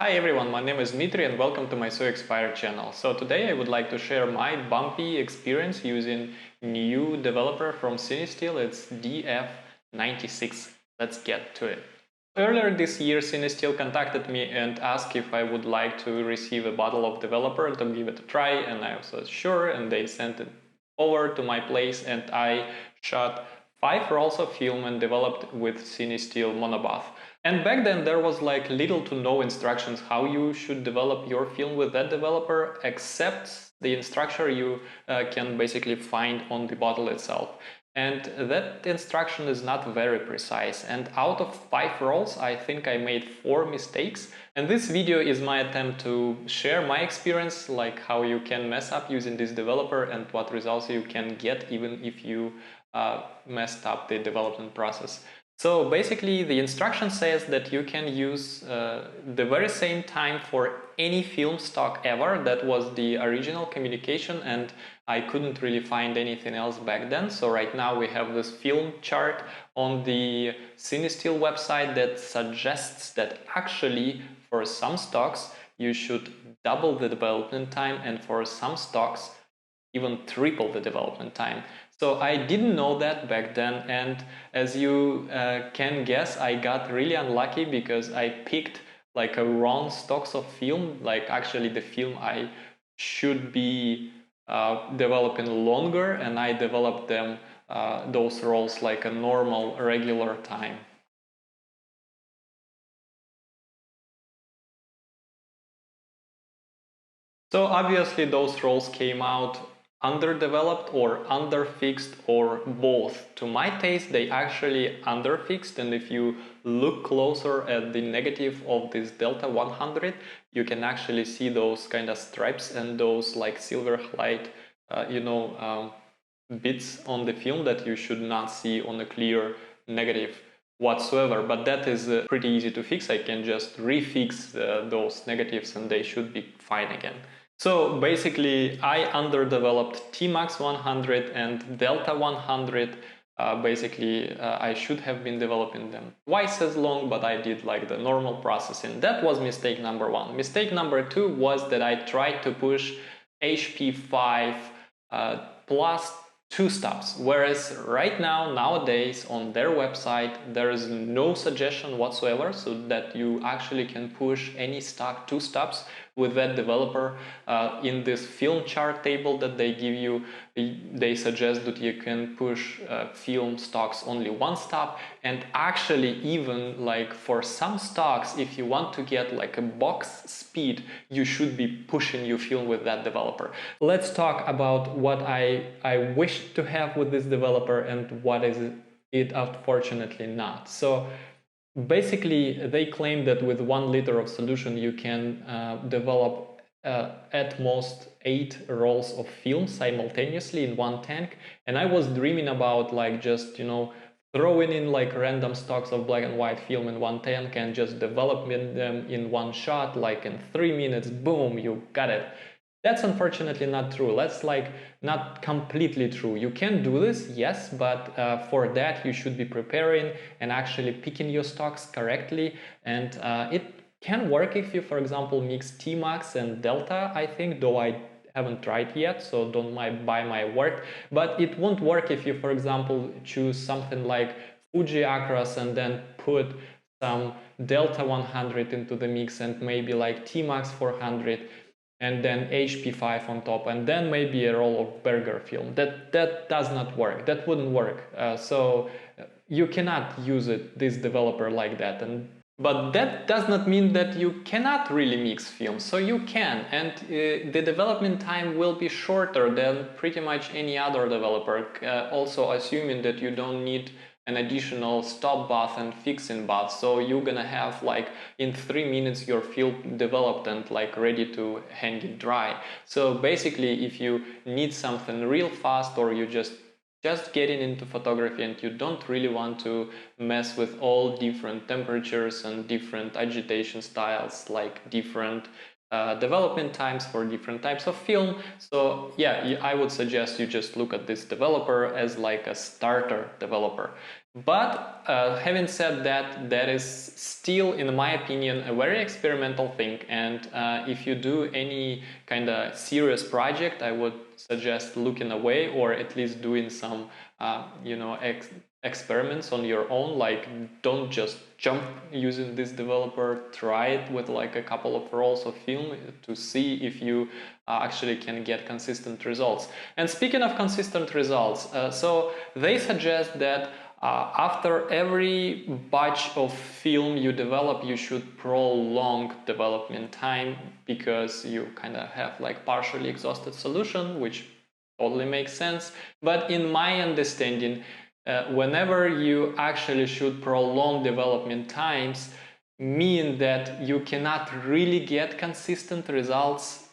Hi everyone, my name is Dmitry and welcome to my So Expired channel. So today I would like to share my bumpy experience using new developer from Cinestill. It's DF96. Let's get to it. Earlier this year, Cinestill contacted me and asked if I would like to receive a bottle of developer to give it a try, and I was sure, and they sent it over to my place and I shot 5 rolls of film and developed with Cinestill monobath. And back then there was like little to no instructions how you should develop your film with that developer, except the instruction you can basically find on the bottle itself. And that instruction is not very precise. And out of 5 rolls, I think I made 4 mistakes. And this video is my attempt to share my experience, like how you can mess up using this developer and what results you can get even if you messed up the development process. So basically the instruction says that you can use the very same time for any film stock ever. That was the original communication and I couldn't really find anything else back then. So right now we have this film chart on the Cinestill website that suggests that actually for some stocks you should double the development time and for some stocks even triple the development time. So I didn't know that back then, and as you can guess, I got really unlucky because I picked like a wrong stocks of film, like actually the film I should be developing longer, and I developed them those rolls like a normal regular time. So obviously those rolls came out underdeveloped or underfixed or both. To my taste, they actually underfixed, and if you look closer at the negative of this Delta 100, you can actually see those kind of stripes and those like silver highlight, bits on the film that you should not see on a clear negative whatsoever, but that is pretty easy to fix. I can just refix those negatives and they should be fine again. So basically I underdeveloped T-Max 100 and Delta 100. I should have been developing them twice as long, but I did like the normal processing. That was mistake number 1. Mistake number 2 was that I tried to push HP5 plus 2 stops, whereas right now, nowadays, on their website, there is no suggestion whatsoever so that you actually can push any stock 2 stops with that developer. In this film chart table that they give you, they suggest that you can push film stocks only 1 stop, and actually even like for some stocks, if you want to get like a box speed, you should be pushing your film with that developer. Let's talk about what I wish to have with this developer and what is it unfortunately not. So basically they claim that with 1 liter of solution you can develop at most 8 rolls of film simultaneously in 1 tank, and I was dreaming about like just throwing in like random stocks of black and white film in 1 tank and just developing them in 1 shot, like in 3 minutes, boom, you got it. That's unfortunately not true. That's like not completely true. You can do this, yes, but for that you should be preparing and actually picking your stocks correctly. And it can work if you, for example, mix T-Max and Delta, I think, though I haven't tried yet, so don't buy my word. But it won't work if you, for example, choose something like Fuji Acros and then put some Delta 100 into the mix and maybe like T-Max 400 and then HP5 on top, and then maybe a roll of burger film. That does not work. That wouldn't work. So you cannot use this developer like that. But that does not mean that you cannot really mix films. So you can, and the development time will be shorter than pretty much any other developer. Also assuming that you don't need an additional stop bath and fixing bath, so you're gonna have like in 3 minutes your film developed and like ready to hang it dry. So basically if you need something real fast, or you just getting into photography and you don't really want to mess with all different temperatures and different agitation styles, like different development times for different types of film. So yeah, I would suggest you just look at this developer as like a starter developer. But having said that, that is still, in my opinion, a very experimental thing. And if you do any kind of serious project, I would suggest looking away, or at least doing some, experiments on your own. Like, don't just jump using this developer. Try it with like a couple of rolls of film to see if you actually can get consistent results. And speaking of consistent results, so they suggest that after every batch of film you develop, you should prolong development time, because you kind of have like partially exhausted solution, which totally makes sense. But in my understanding, whenever you actually should prolong development times, mean that you cannot really get consistent results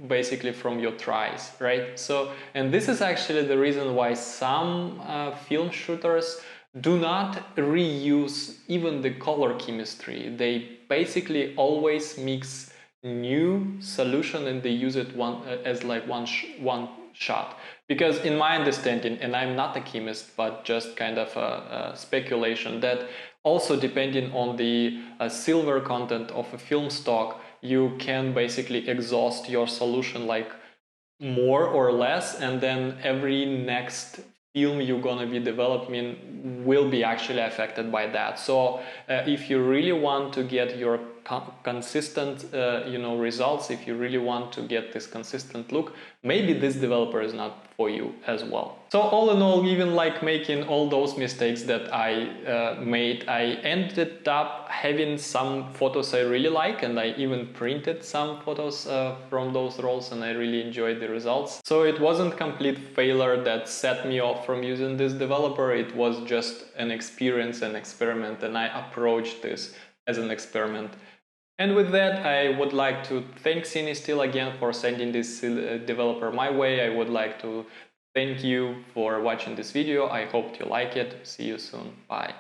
basically from your tries, right? So, and this is actually the reason why some film shooters do not reuse even the color chemistry. They basically always mix new solution and they use it as like one shot. Because in my understanding, and I'm not a chemist, but just kind of a speculation, that also depending on the silver content of a film stock, you can basically exhaust your solution like more or less, and then every next film you're gonna be developing will be actually affected by that. So if you really want to get your consistent results, if you really want to get this consistent look, maybe this developer is not for you as well. So all in all, even like making all those mistakes that I made, I ended up having some photos I really like, and I even printed some photos from those rolls, and I really enjoyed the results. So it wasn't complete failure that set me off from using this developer. It was just an experience, an experiment, and I approached this as an experiment. And with that, I would like to thank Cinestill again for sending this developer my way. I would like to thank you for watching this video. I hope you like it. See you soon. Bye.